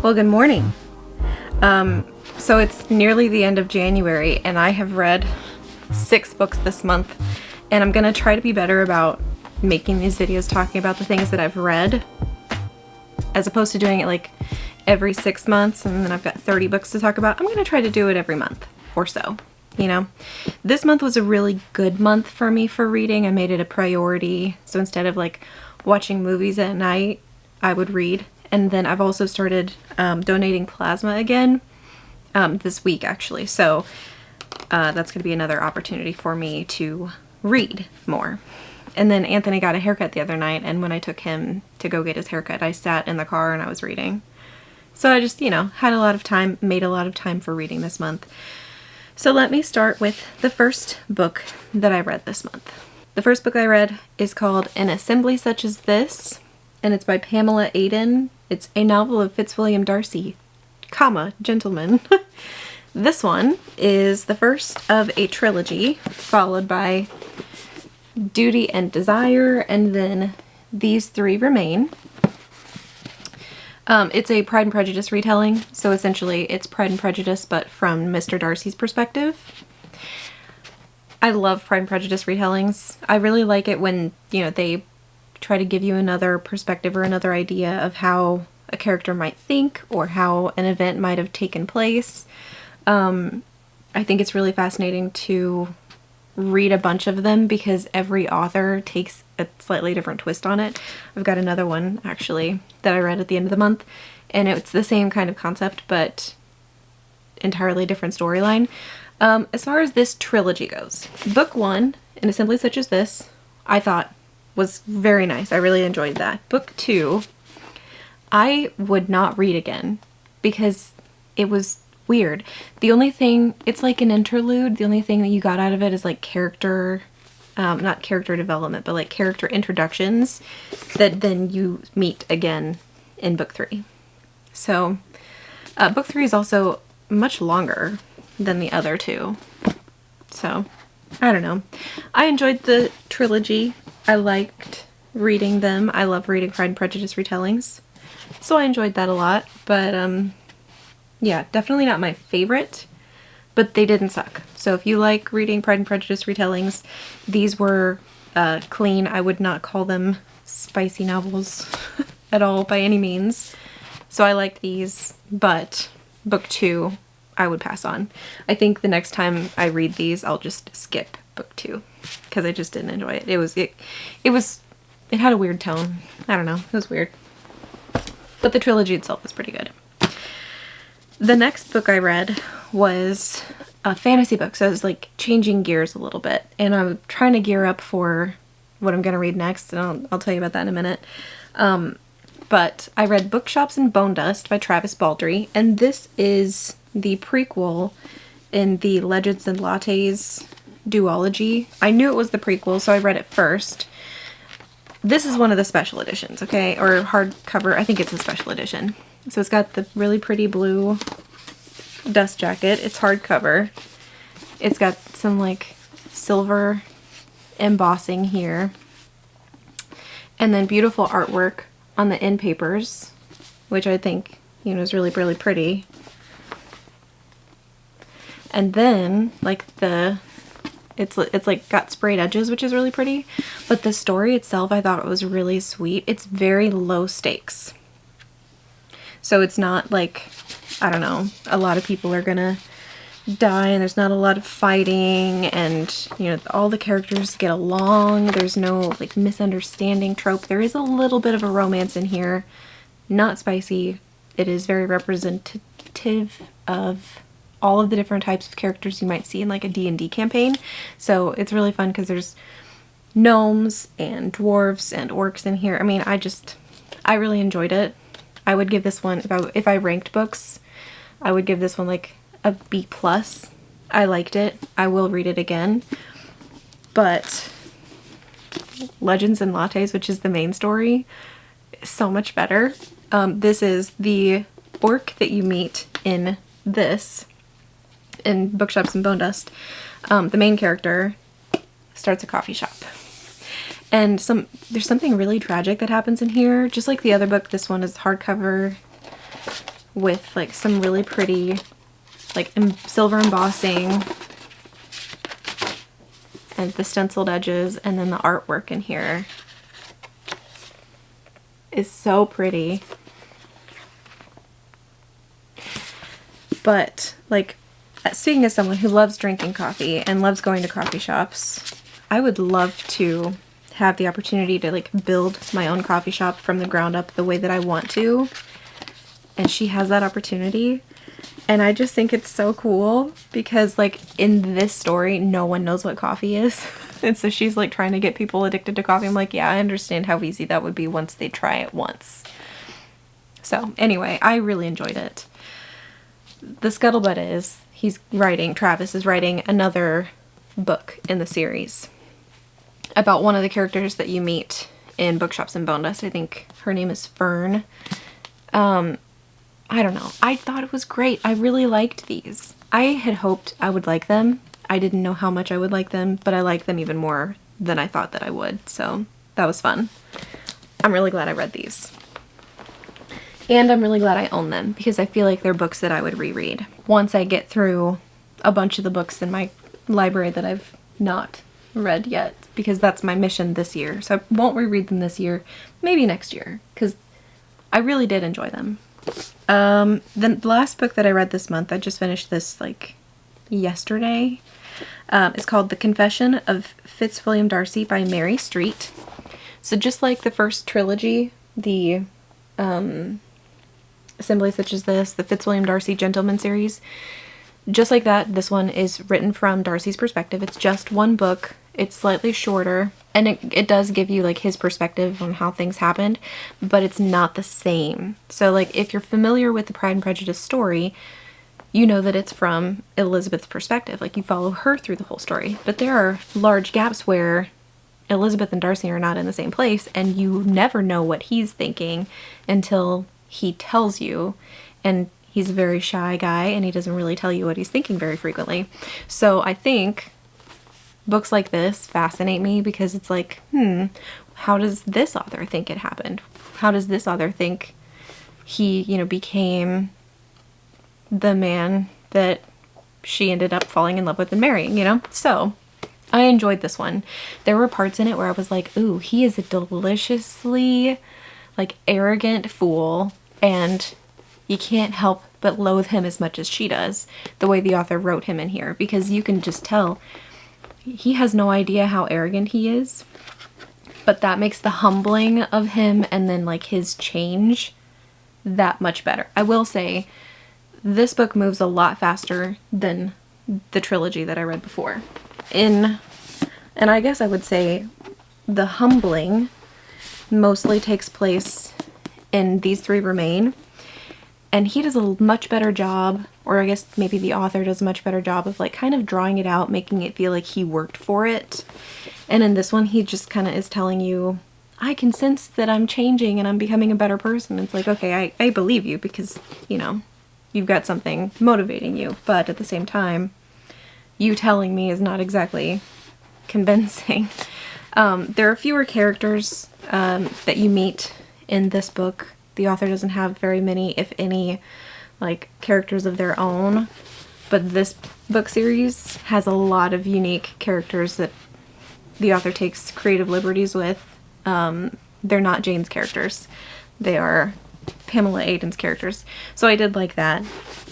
Well, good morning. So it's nearly the end of January, and I have read 6 books this month, and I'm gonna try to be better about making these videos talking about the things that I've read, as opposed to doing it like every 6 months and then I've got 30 books to talk about. I'm gonna try to do it every month or so, you know. This month was a really good month for me for reading. I made it a priority, so instead of like watching movies at night, I would read. And then I've also started donating plasma again this week, actually. So that's going to be another opportunity for me to read more. And then Anthony got a haircut the other night, and when I took him to go get his haircut, I sat in the car and I was reading. So I just, you know, had a lot of time, made a lot of time for reading this month. So let me start with the first book that I read this month. The first book I read is called An Assembly Such as This, and it's by Pamela Aidan. It's a novel of Fitzwilliam Darcy, gentleman. This one is the first of a trilogy, followed by Duty and Desire, and then These Three Remain. It's a Pride and Prejudice retelling, so essentially it's Pride and Prejudice, but from Mr. Darcy's perspective. I love Pride and Prejudice retellings. I really like it when, you know, they try to give you another perspective or another idea of how a character might think or how an event might have taken place. I think it's really fascinating to read a bunch of them because every author takes a slightly different twist on it. I've got another one actually that I read at the end of the month, and it's the same kind of concept but entirely different storyline. As far as this trilogy goes, book 1, An Assembly Such as This, I thought was very nice. I really enjoyed that. Book 2, I would not read again because it was weird. The only thing, it's like an interlude. The only thing that you got out of it is like character, not character development, but like character introductions that then you meet again in book 3. So book 3 is also much longer than the other two. So I don't know. I enjoyed the trilogy. I liked reading them. I love reading Pride and Prejudice retellings. So I enjoyed that a lot, but yeah, definitely not my favorite, but they didn't suck. So if you like reading Pride and Prejudice retellings, these were clean. I would not call them spicy novels at all by any means. So I liked these, but book 2 I would pass on. I think the next time I read these, I'll just skip book 2 because I just didn't enjoy it. It had a weird tone. I don't know. It was weird. But the trilogy itself was pretty good. The next book I read was a fantasy book, so I was like changing gears a little bit, and I'm trying to gear up for what I'm going to read next, and I'll tell you about that in a minute. But I read Bookshops and Bonedust by Travis Baldree, and this is the prequel in the Legends and Lattes duology. I knew it was the prequel, so I read it first. This is one of the special editions, okay? Or hardcover. I think it's a special edition. So it's got the really pretty blue dust jacket. It's hardcover. It's got some like silver embossing here. And then beautiful artwork on the end papers, which I think, you know, is really, really pretty. And then like it's like got sprayed edges, which is really pretty. But the story itself, I thought it was really sweet. It's very low stakes. So it's not like, I don't know, a lot of people are gonna die and there's not a lot of fighting and, you know, all the characters get along. There's no like misunderstanding trope. There is a little bit of a romance in here. Not spicy. It is very representative of all of the different types of characters you might see in like a D&D campaign. So it's really fun because there's gnomes and dwarves and orcs in here. I mean, I really enjoyed it. I would give this one, if I ranked books, I would give this one like a B+. I liked it. I will read it again. But Legends and Lattes, which is the main story, is so much better. This is the orc that you meet in this, in Bookshops and Bonedust. The main character starts a coffee shop. And there's something really tragic that happens in here. Just like the other book, this one is hardcover. with like some really pretty like silver embossing and the stenciled edges, and then the artwork in here is so pretty. But like, speaking as someone who loves drinking coffee and loves going to coffee shops, I would love to have the opportunity to like build my own coffee shop from the ground up the way that I want to. And she has that opportunity. And I just think it's so cool because like in this story, no one knows what coffee is. And so she's like trying to get people addicted to coffee. I'm like, yeah, I understand how easy that would be once they try it once. So anyway, I really enjoyed it. The scuttlebutt is Travis is writing another book in the series about one of the characters that you meet in Bookshops and Bonedust. I think her name is Fern. I don't know. I thought it was great. I really liked these. I had hoped I would like them. I didn't know how much I would like them, but I liked them even more than I thought that I would. So that was fun. I'm really glad I read these. And I'm really glad I own them because I feel like they're books that I would reread once I get through a bunch of the books in my library that I've not read yet, because that's my mission this year. So I won't reread them this year, maybe next year, because I really did enjoy them. The last book that I read this month, I just finished this like yesterday. It's called The Confession of Fitzwilliam Darcy by Mary Street. So just like the first trilogy, the Assembly Such as This, the Fitzwilliam Darcy Gentleman series, just like that, this one is written from Darcy's perspective. It's just one book. It's slightly shorter, and it does give you like his perspective on how things happened, but it's not the same. So like if you're familiar with the Pride and Prejudice story, you know that it's from Elizabeth's perspective. Like you follow her through the whole story. But there are large gaps where Elizabeth and Darcy are not in the same place, and you never know what he's thinking until he tells you. And he's a very shy guy, and he doesn't really tell you what he's thinking very frequently. So I think books like this fascinate me because it's like, how does this author think it happened? How does this author think he, became the man that she ended up falling in love with and marrying, So I enjoyed this one. There were parts in it where I was like, ooh, he is a deliciously like arrogant fool, and you can't help but loathe him as much as she does, the way the author wrote him in here, because you can just tell he has no idea how arrogant he is, but that makes the humbling of him and then like his change that much better. I will say this book moves a lot faster than the trilogy that I read before. And I guess I would say the humbling mostly takes place in These Three Remain. And he does a much better job, or I guess maybe the author does a much better job of like kind of drawing it out, making it feel like he worked for it. And in this one, he just kind of is telling you, I can sense that I'm changing and I'm becoming a better person. It's like, okay, I believe you because, you've got something motivating you. But at the same time, you telling me is not exactly convincing. There are fewer characters that you meet in this book. The author doesn't have very many, if any, like characters of their own. But this book series has a lot of unique characters that the author takes creative liberties with. They're not Jane's characters. They are Pamela Aidan's characters. So I did like that.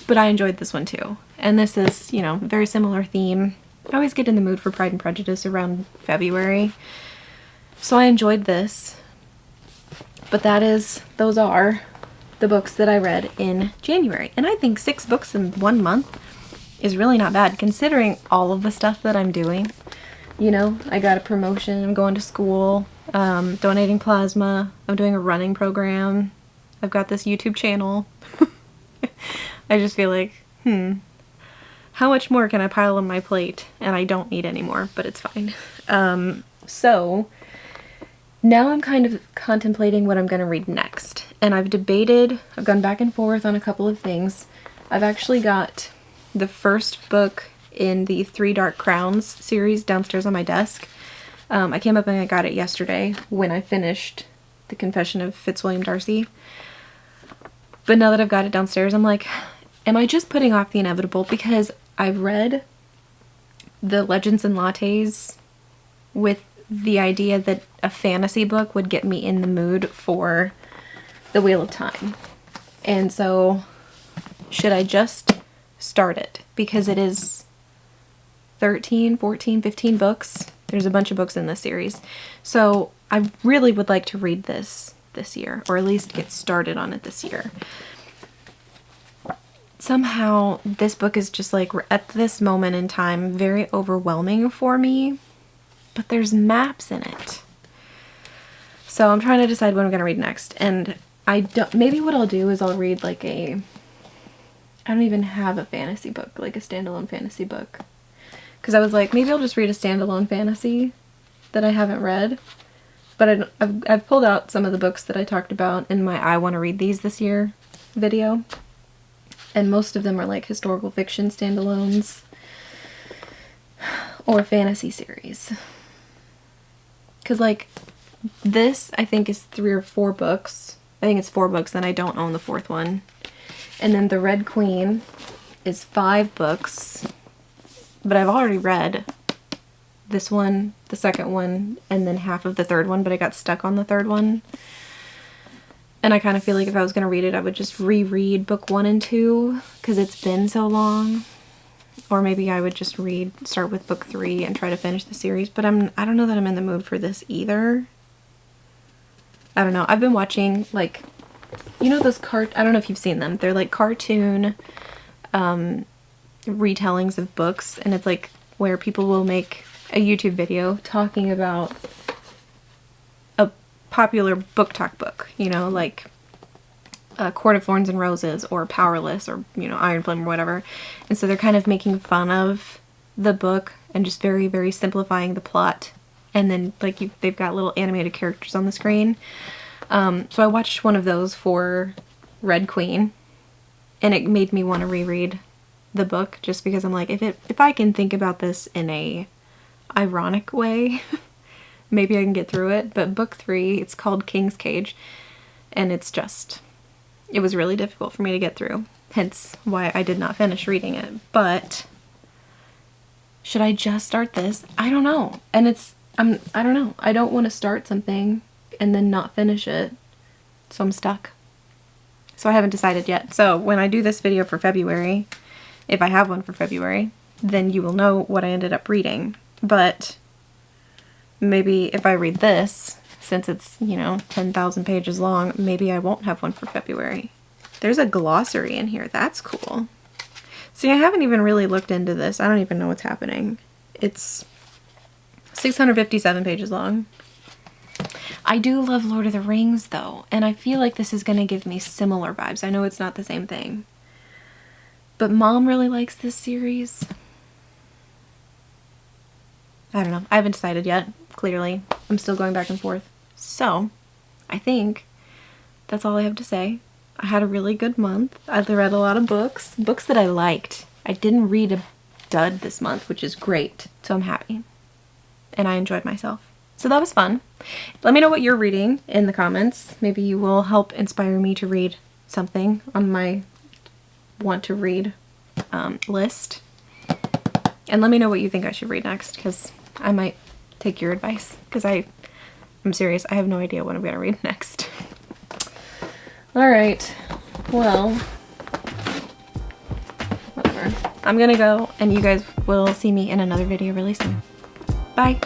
But I enjoyed this one too. And this is, very similar theme. I always get in the mood for Pride and Prejudice around February. So I enjoyed this. But those are the books that I read in January. And I think 6 books in 1 month is really not bad considering all of the stuff that I'm doing. I got a promotion, I'm going to school, donating plasma, I'm doing a running program, I've got this YouTube channel. I just feel like, how much more can I pile on my plate? And I don't need any more, but it's fine. So now I'm kind of contemplating what I'm going to read next. And I've gone back and forth on a couple of things. I've actually got the first book in the Three Dark Crowns series downstairs on my desk. I came up and I got it yesterday when I finished The Confession of Fitzwilliam Darcy. But now that I've got it downstairs, I'm like, am I just putting off the inevitable? Because I've read the Legends and Lattes with the idea that a fantasy book would get me in the mood for the Wheel of Time. And so, should I just start it? Because it is 13, 14, 15 books. There's a bunch of books in this series. So I really would like to read this year, or at least get started on it this year. Somehow this book is just like, at this moment in time, very overwhelming for me, but there's maps in it. So I'm trying to decide what I'm going to read next. And maybe what I'll do is I'll read like I don't even have a fantasy book, like a standalone fantasy book. Because I was like, maybe I'll just read a standalone fantasy that I haven't read. But I've pulled out some of the books that I talked about in my I Want to Read These This Year video. And most of them are like historical fiction standalones or fantasy series. Because like this, I think, is 3 or 4 books. I think it's 4 books, and I don't own the 4th one. And then The Red Queen is 5 books. But I've already read this one, the 2nd one, and then half of the 3rd one, but I got stuck on the 3rd one. And I kind of feel like if I was going to read it, I would just reread book 1 and 2, because it's been so long. Or maybe I would just start with book 3 and try to finish the series. But I don't know that I'm in the mood for this either. I don't know. I've been watching, like, you know those I don't know if you've seen them. They're like cartoon retellings of books, and it's like where people will make a YouTube video talking about a popular book talk book, you know, like Court of Thorns and Roses or Powerless or, you know, Iron Flame or whatever. And so they're kind of making fun of the book and just very, very simplifying the plot. And then like they've got little animated characters on the screen. So I watched one of those for Red Queen, and it made me want to reread the book, just because I'm like, if I can think about this in a ironic way, maybe I can get through it. But book 3, it's called King's Cage, and it was really difficult for me to get through, hence why I did not finish reading it. But should I just start this? I don't know. And I don't know. I don't want to start something and then not finish it, so I'm stuck. So I haven't decided yet. So when I do this video for February, if I have one for February, then you will know what I ended up reading. But maybe if I read this, since it's, you know, 10,000 pages long, maybe I won't have one for February. There's a glossary in here. That's cool. See, I haven't even really looked into this. I don't even know what's happening. It's 657 pages long. I do love Lord of the Rings, though, and I feel like this is going to give me similar vibes. I know it's not the same thing. But Mom really likes this series. I don't know. I haven't decided yet, clearly. I'm still going back and forth. So, I think that's all I have to say. I had a really good month. I read a lot of books. Books that I liked. I didn't read a dud this month, which is great. So I'm happy. And I enjoyed myself. So that was fun. Let me know what you're reading in the comments. Maybe you will help inspire me to read something on my want to read list. And let me know what you think I should read next, because I might take your advice, because I'm serious. I have no idea what I'm going to read next. Alright, well, whatever. I'm gonna go, and you guys will see me in another video really soon. Bye!